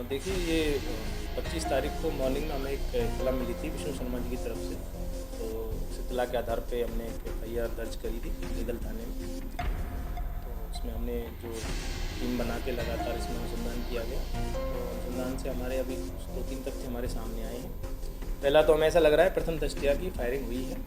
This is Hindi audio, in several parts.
देखिए ये 25 तारीख को मॉर्निंग में हमें एक इत्तला मिली थी विष्णु शर्मा जी की तरफ से। तो उस इत्तला के आधार पे हमने एक एफआईआर दर्ज करी थी लीगल थाने में। तो उसमें हमने जो टीम बना के लगातार इसमें अनुसंधान किया गया। तो अनुसंधान से हमारे अभी 2-3 तथ्य हमारे सामने आए हैं। पहला तो हमें ऐसा लग रहा है प्रथम दृष्टया की फायरिंग हुई है,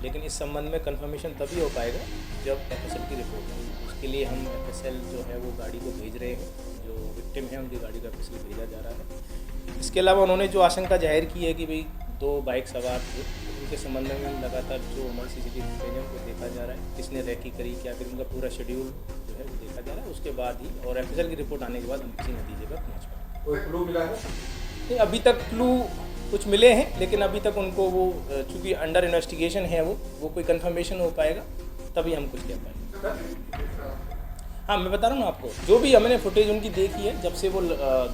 लेकिन इस संबंध में कंफर्मेशन तभी हो पाएगा जब एफएसएल की रिपोर्ट आएगी। उसके लिए हम एफएसएल जो है वो गाड़ी को भेज रहे हैं, जो विक्टिम है उनकी गाड़ी को एफएसएल भेजा जा रहा है। इसके अलावा उन्होंने जो आशंका जाहिर की है कि भाई 2 बाइक सवार थे, उनके संबंध में लगातार जो हमारे सीसीटीवी फुटेज है उनको देखा जा रहा है, किसने रैकी करी, क्या करी, उनका पूरा शेड्यूल जो है वो देखा जा रहा है। उसके बाद ही और एफएसएल की रिपोर्ट आने के बाद हम किसी नतीजे पर पहुँच पाएंगे। कोई क्लू मिला है? नहीं, अभी तक क्लू कुछ मिले हैं, लेकिन अभी तक उनको वो चूँकि अंडर इन्वेस्टिगेशन है वो कोई कंफर्मेशन हो पाएगा तभी हम कुछ कह पाएंगे। हाँ, मैं बता रहा हूँ आपको, जो भी हमने फुटेज उनकी देखी है, जब से वो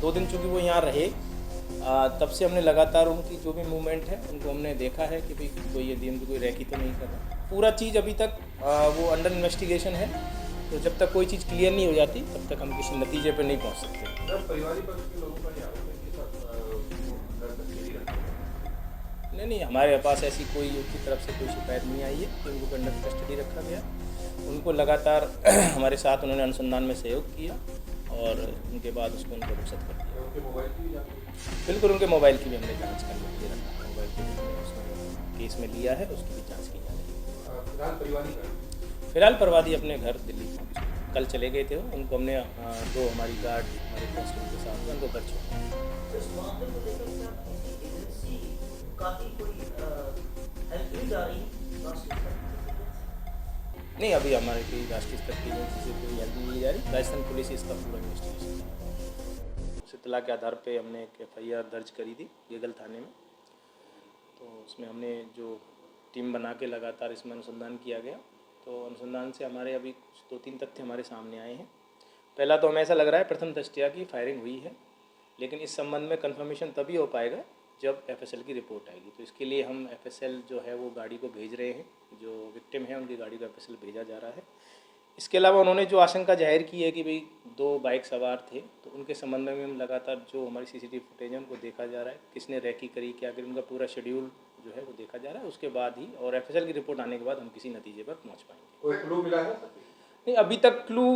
2 दिन चूँकि वो यहाँ रहे, तब से हमने लगातार उनकी जो भी मूवमेंट है उनको हमने देखा है कि भाई कोई ये दिन कोई रैकी तो नहीं कर रहा। पूरा चीज़ अभी तक वो अंडर इन्वेस्टिगेशन है। तो जब तक कोई चीज़ क्लियर नहीं हो जाती तब तक हम किसी नतीजे पर नहीं पहुँच सकते। परिवारिक पक्ष के लोगों का आरोप है कि नहीं, हमारे पास ऐसी कोई उनकी तरफ से कोई शिकायत नहीं आई है कि उनको अंडर कस्टडी रखा गया। उनको लगातार हमारे साथ उन्होंने अनुसंधान में सहयोग किया और उनके बाद उसको उनको रुखसत कर दिया। उनके मोबाइल की भी जांच? बिल्कुल, उनके मोबाइल की भी हमने जांच करने के लिए रखा है। मोबाइल की भी हमने उसमें केस में लिया है, उसकी भी जाँच की जा रही है। फिलहाल परिवादी का फिलहाल प्रवादी अपने घर दिल्ली पहुँचे, कल चले गए थे वो। उनको हमने 2 हमारी गार्ड हमारे कांस्टेबल के साथ उनको घर छोड़ा। इस मामले को लेकर क्या किसी एजेंसी का भी कोई हेल्प ली जा रही है राष्ट्रीय स्तर की एजेंसी? नहीं, अभी हमारे कोई राष्ट्रीय स्तर की एजेंसी से कोई हेल्प नहीं ली जा रही। राजस्थान पुलिस इसका पूरा इन्वेस्टिगेशन कर रही है। उस इत्तला के आधार पे हमने एक एफआईआर दर्ज करी थी लीगल थाने में। तो उसमें हमने जो टीम बना के लगातार इसमें अनुसंधान किया गया। तो अनुसंधान से हमारे अभी 2-3 तथ्य हमारे सामने आए हैं। पहला तो हमें ऐसा लग रहा है प्रथम दृष्टया की फायरिंग हुई है, लेकिन इस संबंध में कंफर्मेशन तभी हो पाएगा जब एफएसएल की रिपोर्ट आएगी। तो इसके लिए हम एफएसएल जो है वो गाड़ी को भेज रहे हैं, जो विक्टिम है उनकी गाड़ी को एफएसएल भेजा जा रहा है। इसके अलावा उन्होंने जो आशंका जाहिर की है कि भाई 2 बाइक सवार थे, तो उनके संबंध में हम लगातार जो हमारी सीसीटीवी फुटेज है उनको देखा जा रहा है, किसने रैकी करी, क्या करी, उनका पूरा शेड्यूल जो है वो देखा जा रहा है। उसके बाद ही और एफएसएल की रिपोर्ट आने के बाद हम किसी नतीजे पर पहुँच पाएंगे। कोई क्लू मिला है? नहीं, अभी तक क्लू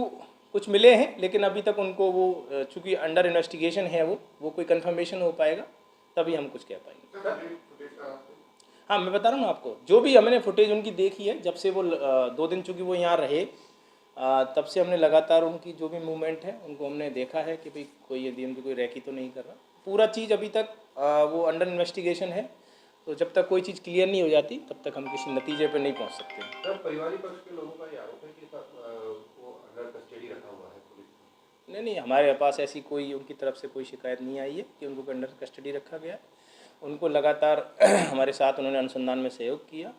कुछ मिले हैं, लेकिन अभी तक उनको वो चूँकि अंडर इन्वेस्टिगेशन है वो कोई कंफर्मेशन हो पाएगा तभी हम कुछ कह पाएंगे। हाँ, मैं बता रहा हूँ आपको, जो भी हमने फुटेज उनकी देखी है, जब से वो 2 दिन चूँकि वो यहाँ रहे, तब से हमने लगातार उनकी जो भी मूवमेंट है उनको हमने देखा है कि भाई कोई ये दिन कोई रैकी तो नहीं कर रहा। पूरा चीज़ अभी तक वो अंडर इन्वेस्टिगेशन है। तो जब तक कोई चीज़ क्लियर नहीं हो जाती तब तक हम किसी नतीजे पर नहीं पहुँच सकते। परिवारिक पक्ष के लोगों का आरोप है कि वो अंडर कस्टडी रखा हुआ है पुलिस? नहीं, हमारे पास ऐसी कोई उनकी तरफ से कोई शिकायत नहीं आई है कि उनको अंडर कस्टडी रखा गया। उनको लगातार हमारे साथ उन्होंने अनुसंधान में सहयोग किया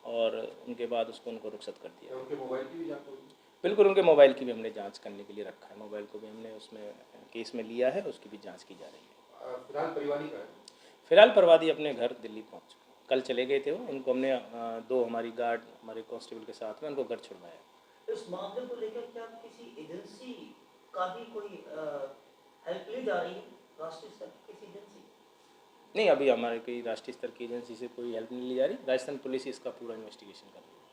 और उनके बाद उसको उनको रुखसत कर दिया। उनके मोबाइल की भी जांच होगी? बिल्कुल, उनके मोबाइल की भी हमने जांच करने के लिए रखा है। मोबाइल को भी हमने उसमें केस में लिया है, उसकी भी जांच की जा रही है। फिलहाल परिवादी का फिलहाल प्रवादी अपने घर दिल्ली पहुँच कल चले गए थे वो। उनको हमने 2 हमारी गार्ड हमारे कांस्टेबल के साथ में उनको घर छुड़वाया। इस मामले को लेकर क्या किसी एजेंसी का भी कोई हेल्प ली जा रही है राष्ट्रीय स्तर की किसी एजेंसी? नहीं, अभी हमारे कोई राष्ट्रीय स्तर की एजेंसी से कोई हेल्प नहीं ली जा रही। राजस्थान पुलिस इसका पूरा इन्वेस्टिगेशन कर रही है।